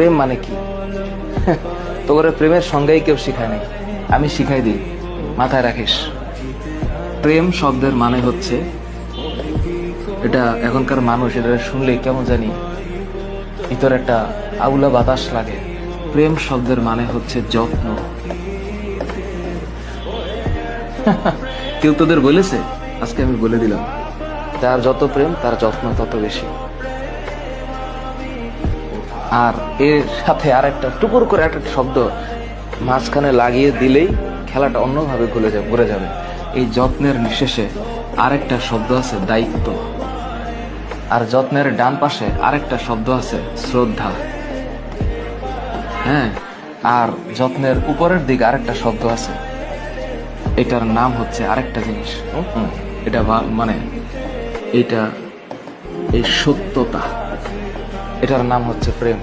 প্রেম মানে কি? তোর প্রেমের সংজ্ঞাই কেউ শিখায় নাই, আমি শিখাই দিই, মাথায় রাখিস। প্রেম শব্দের মানে হচ্ছে, এটা এখনকার মানুষ এটা শুনলে কেমন জানি ভিতরে একটা আউলা বাতাস লাগে। প্রেম শব্দের মানে হচ্ছে যত্ন। কেউ তোদের বলেছে? আজকে আমি বলে দিলাম, যার যত প্রেম তার যত্ন তত বেশি। আর এর সাথে আর একটা টুকুর করে একটা শব্দ মাঝখানে লাগিয়ে দিলেই খেলাটা অন্যভাবে ঘুরে যাবে। এই যত্নের নিঃশেষে আরেকটা শব্দ আছে দায়িত্ব, আর যত্নের ডান পাশে আরেকটা শব্দ আছে শ্রদ্ধা। হ্যাঁ, আর যত্নের উপরের দিকে আরেকটা শব্দ আছে, এটার নাম হচ্ছে আরেকটা জিনিস। এটা মানে এইটা এই সত্যতা, এটার নাম হচ্ছে প্রেম।